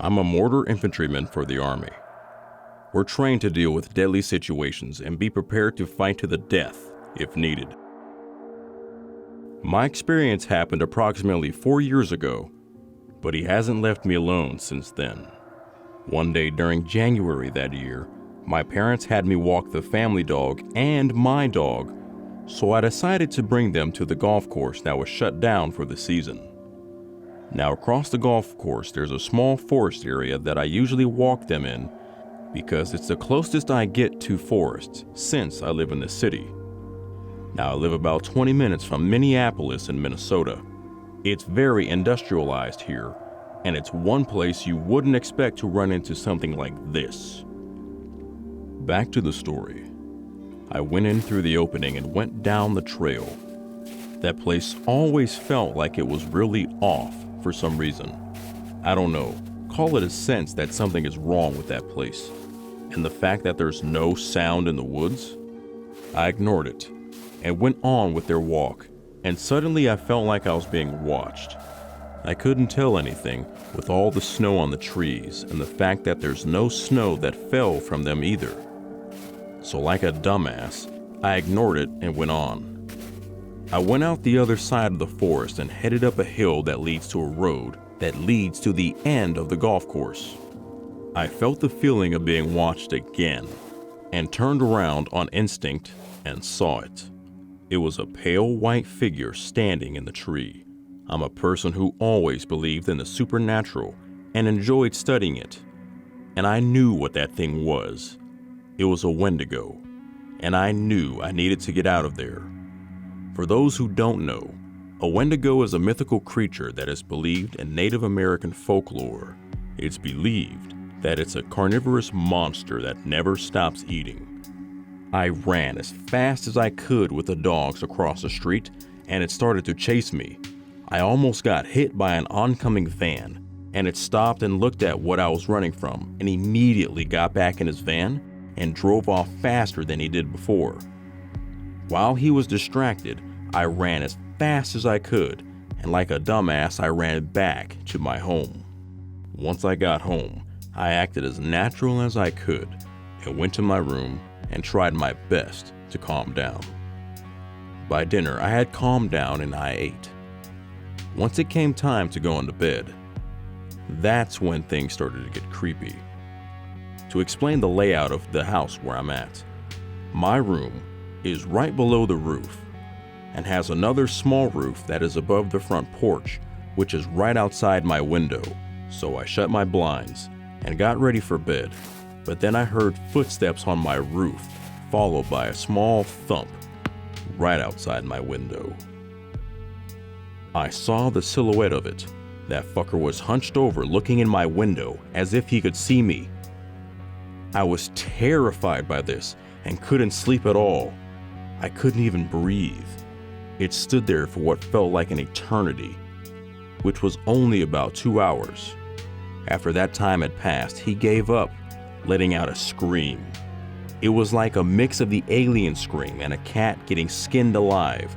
I'm a mortar infantryman for the Army. We're trained to deal with deadly situations and be prepared to fight to the death if needed. My experience happened approximately 4 years ago, but he hasn't left me alone since then. One day during January that year, my parents had me walk the family dog and my dog, so I decided to bring them to the golf course that was shut down for the season. Now across the golf course, there's a small forest area that I usually walk them in because it's the closest I get to forests since I live in the city. Now I live about 20 minutes from Minneapolis in Minnesota. It's very industrialized here, and it's one place you wouldn't expect to run into something like this. Back to the story. I went in through the opening and went down the trail. That place always felt like it was really off for some reason. I don't know, call it a sense that something is wrong with that place. And the fact that there's no sound in the woods? I ignored it and went on with their walk, and suddenly I felt like I was being watched. I couldn't tell anything with all the snow on the trees and the fact that there's no snow that fell from them either. So like a dumbass, I ignored it and went on. I went out the other side of the forest and headed up a hill that leads to a road that leads to the end of the golf course. I felt the feeling of being watched again and turned around on instinct and saw it. It was a pale white figure standing in the tree. I'm a person who always believed in the supernatural and enjoyed studying it. And I knew what that thing was. It was a Wendigo, and I knew I needed to get out of there. For those who don't know, a Wendigo is a mythical creature that is believed in Native American folklore. It's believed that it's a carnivorous monster that never stops eating. I ran as fast as I could with the dogs across the street, and it started to chase me. I almost got hit by an oncoming van, and it stopped and looked at what I was running from and immediately got back in his van and drove off faster than he did before. While he was distracted, I ran as fast as I could, and like a dumbass, I ran back to my home. Once I got home, I acted as natural as I could and went to my room and tried my best to calm down. By dinner, I had calmed down and I ate. Once it came time to go into bed, that's when things started to get creepy. To explain the layout of the house where I'm at, my room is right below the roof and has another small roof that is above the front porch, which is right outside my window. So I shut my blinds and got ready for bed, but then I heard footsteps on my roof, followed by a small thump right outside my window. I saw the silhouette of it. That fucker was hunched over looking in my window as if he could see me. I was terrified by this and couldn't sleep at all. I couldn't even breathe. It stood there for what felt like an eternity, which was only about 2 hours. After that time had passed, he gave up, letting out a scream. It was like a mix of the alien scream and a cat getting skinned alive,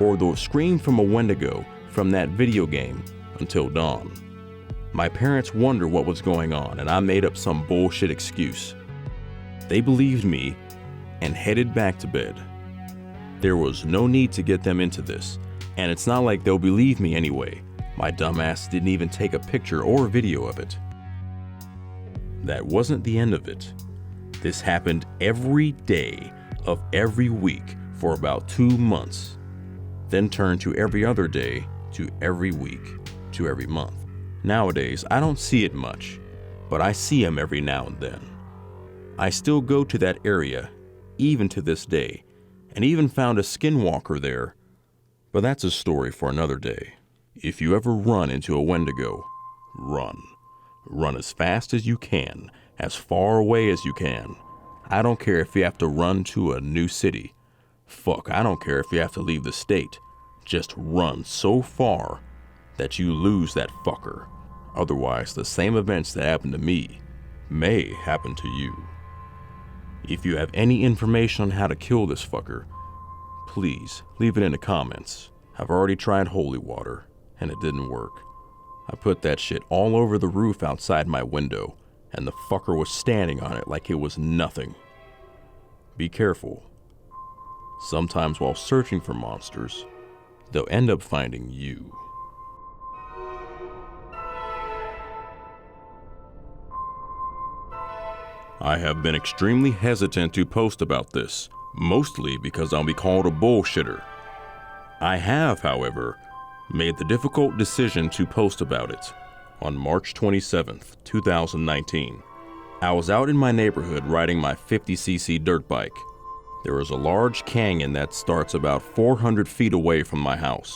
or the scream from a Wendigo from that video game, Until Dawn. My parents wondered what was going on, and I made up some bullshit excuse. They believed me and headed back to bed. There was no need to get them into this, and it's not like they'll believe me anyway. My dumbass didn't even take a picture or video of it. That wasn't the end of it. This happened every day of every week for about 2 months, then turned to every other day, to every week, to every month. Nowadays, I don't see it much, but I see him every now and then. I still go to that area, even to this day, and even found a skinwalker there, but that's a story for another day. If you ever run into a Wendigo, run. Run as fast as you can, as far away as you can. I don't care if you have to run to a new city. Fuck, I don't care if you have to leave the state. Just run so far that you lose that fucker. Otherwise, the same events that happened to me may happen to you. If you have any information on how to kill this fucker, please leave it in the comments. I've already tried holy water, and it didn't work. I put that shit all over the roof outside my window, and the fucker was standing on it like it was nothing. Be careful. Sometimes while searching for monsters, they'll end up finding you. I have been extremely hesitant to post about this, mostly because I'll be called a bullshitter. I have, however, made the difficult decision to post about it on March 27th, 2019. I was out in my neighborhood riding my 50cc dirt bike. There is a large canyon that starts about 400 feet away from my house.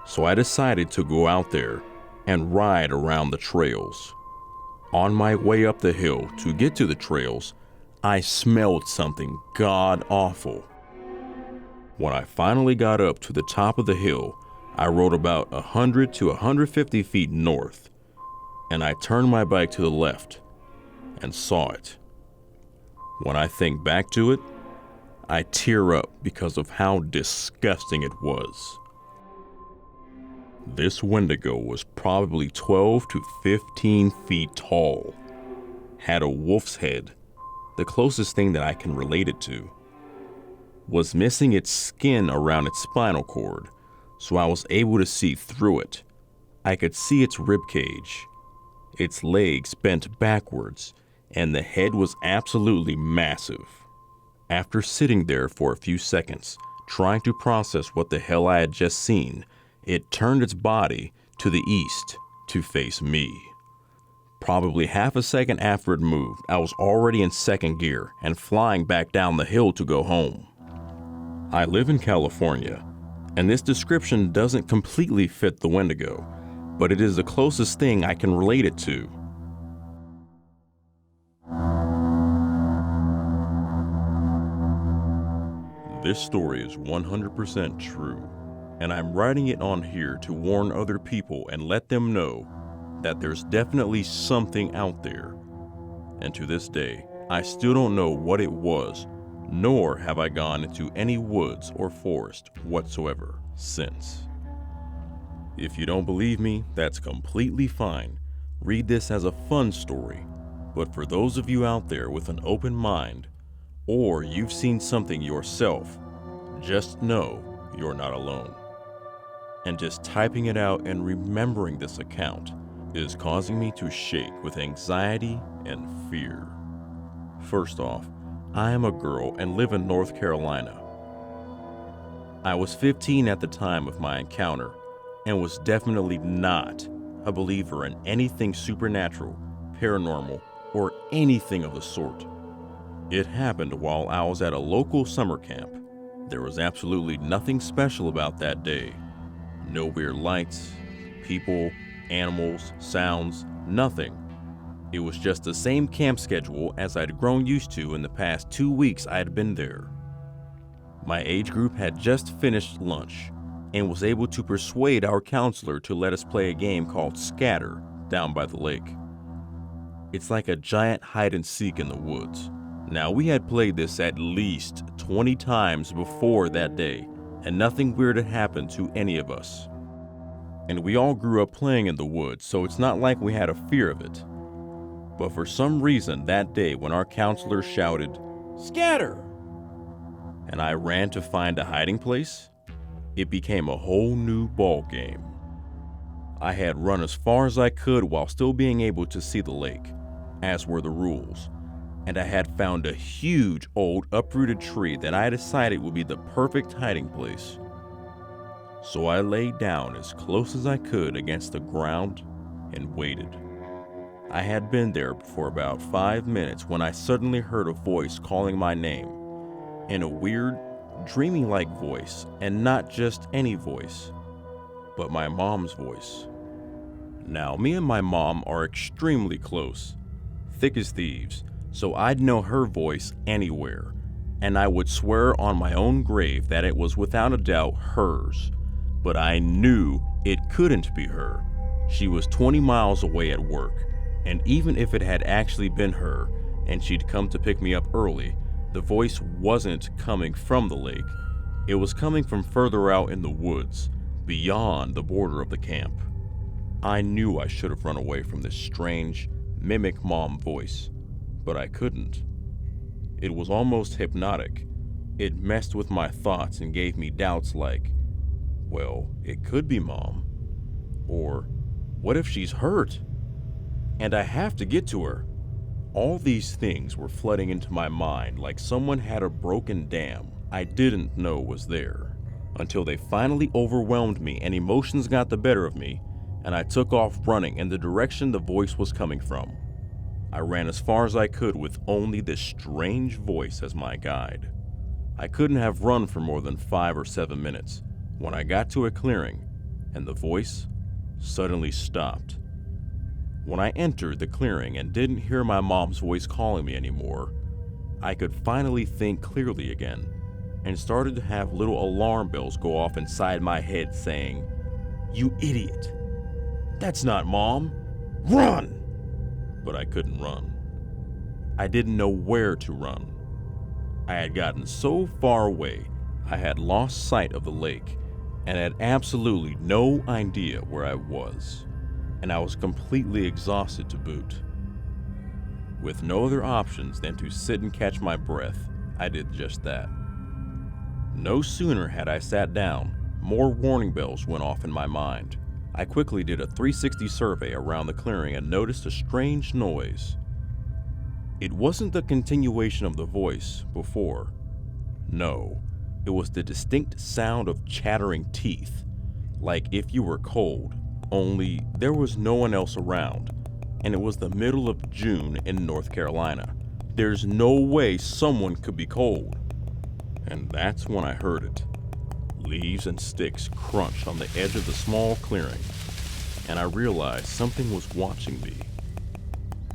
So I decided to go out there and ride around the trails. On my way up the hill to get to the trails, I smelled something god-awful. When I finally got up to the top of the hill, I rode about 100 to 150 feet north, and I turned my bike to the left and saw it. When I think back to it, I tear up because of how disgusting it was. This Wendigo was probably 12 to 15 feet tall, had a wolf's head, the closest thing that I can relate it to, was missing its skin around its spinal cord, so I was able to see through it. I could see its rib cage, its legs bent backwards, and the head was absolutely massive. After sitting there for a few seconds, trying to process what the hell I had just seen, it turned its body to the east to face me. Probably half a second after it moved, I was already in second gear and flying back down the hill to go home. I live in California, and this description doesn't completely fit the Wendigo, but it is the closest thing I can relate it to. This story is 100% true, and I'm writing it on here to warn other people and let them know that there's definitely something out there. And to this day, I still don't know what it was, nor have I gone into any woods or forest whatsoever since. If you don't believe me, that's completely fine. Read this as a fun story, but for those of you out there with an open mind, or you've seen something yourself, just know you're not alone. And just typing it out and remembering this account is causing me to shake with anxiety and fear. First off, I am a girl and live in North Carolina. I was 15 at the time of my encounter and was definitely not a believer in anything supernatural, paranormal, or anything of the sort. It happened while I was at a local summer camp. There was absolutely nothing special about that day. No weird lights, people, animals, sounds, nothing. It was just the same camp schedule as I'd grown used to in the past 2 weeks I had been there. My age group had just finished lunch and was able to persuade our counselor to let us play a game called Scatter down by the lake. It's like a giant hide and seek in the woods. Now, we had played this at least 20 times before that day, and nothing weird had happened to any of us. And we all grew up playing in the woods, so it's not like we had a fear of it. But for some reason that day when our counselor shouted, "Scatter!" and I ran to find a hiding place, it became a whole new ball game. I had run as far as I could while still being able to see the lake, as were the rules, and I had found a huge old uprooted tree that I decided would be the perfect hiding place. So I laid down as close as I could against the ground and waited. I had been there for about 5 minutes when I suddenly heard a voice calling my name, in a weird, dreamy-like voice, and not just any voice, but my mom's voice. Now, me and my mom are extremely close, thick as thieves, so I'd know her voice anywhere, and I would swear on my own grave that it was without a doubt hers, but I knew it couldn't be her. She was 20 miles away at work, and even if it had actually been her, and she'd come to pick me up early, the voice wasn't coming from the lake. It was coming from further out in the woods, beyond the border of the camp. I knew I should have run away from this strange, mimic mom voice, but I couldn't. It was almost hypnotic. It messed with my thoughts and gave me doubts like, well, it could be Mom. Or, what if she's hurt? And I have to get to her. All these things were flooding into my mind like someone had a broken dam I didn't know was there, until they finally overwhelmed me and emotions got the better of me, and I took off running in the direction the voice was coming from. I ran as far as I could with only this strange voice as my guide. I couldn't have run for more than 5 or 7 minutes when I got to a clearing, and the voice suddenly stopped. When I entered the clearing and didn't hear my mom's voice calling me anymore, I could finally think clearly again and started to have little alarm bells go off inside my head saying, "You idiot! That's not Mom! Run!" But I couldn't run. I didn't know where to run. I had gotten so far away, I had lost sight of the lake and had absolutely no idea where I was, and I was completely exhausted to boot. With no other options than to sit and catch my breath, I did just that. No sooner had I sat down, more warning bells went off in my mind. I quickly did a 360 survey around the clearing and noticed a strange noise. It wasn't the continuation of the voice before. No, it was the distinct sound of chattering teeth, like if you were cold, only there was no one else around, and it was the middle of June in North Carolina. There's no way someone could be cold. And that's when I heard it. Leaves and sticks crunched on the edge of the small clearing, and I realized something was watching me.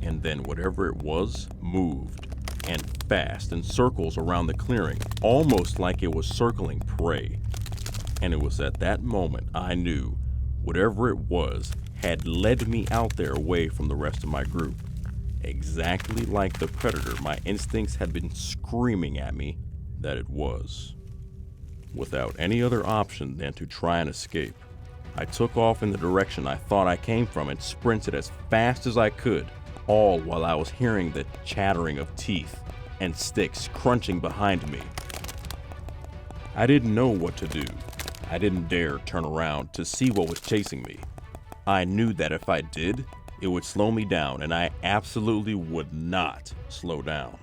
And then whatever it was moved, and fast, in circles around the clearing, almost like it was circling prey. And it was at that moment I knew whatever it was had led me out there away from the rest of my group, exactly like the predator my instincts had been screaming at me that it was. Without any other option than to try and escape, I took off in the direction I thought I came from and sprinted as fast as I could, all while I was hearing the chattering of teeth and sticks crunching behind me. I didn't know what to do. I didn't dare turn around to see what was chasing me. I knew that if I did, it would slow me down, and I absolutely would not slow down.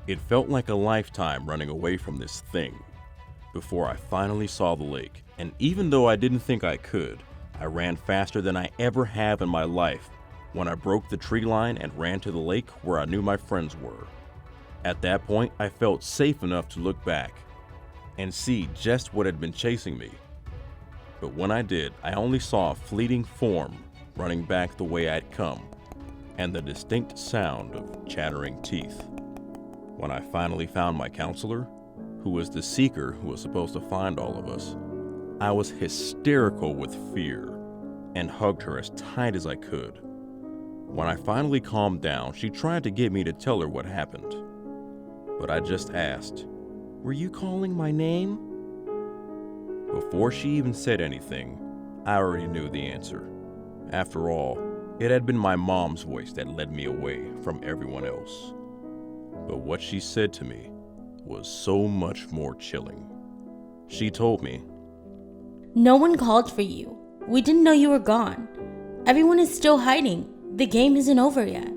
It felt like a lifetime running away from this thing before I finally saw the lake, and even though I didn't think I could, I ran faster than I ever have in my life when I broke the tree line and ran to the lake where I knew my friends were. At that point, I felt safe enough to look back and see just what had been chasing me. But when I did, I only saw a fleeting form running back the way I'd come, and the distinct sound of chattering teeth. When I finally found my counselor, who was the seeker who was supposed to find all of us, I was hysterical with fear and hugged her as tight as I could. When I finally calmed down, she tried to get me to tell her what happened, but I just asked, "Were you calling my name?" Before she even said anything, I already knew the answer. After all, it had been my mom's voice that led me away from everyone else. But what she said to me was so much more chilling. She told me, "No one called for you. We didn't know you were gone. Everyone is still hiding. The game isn't over yet."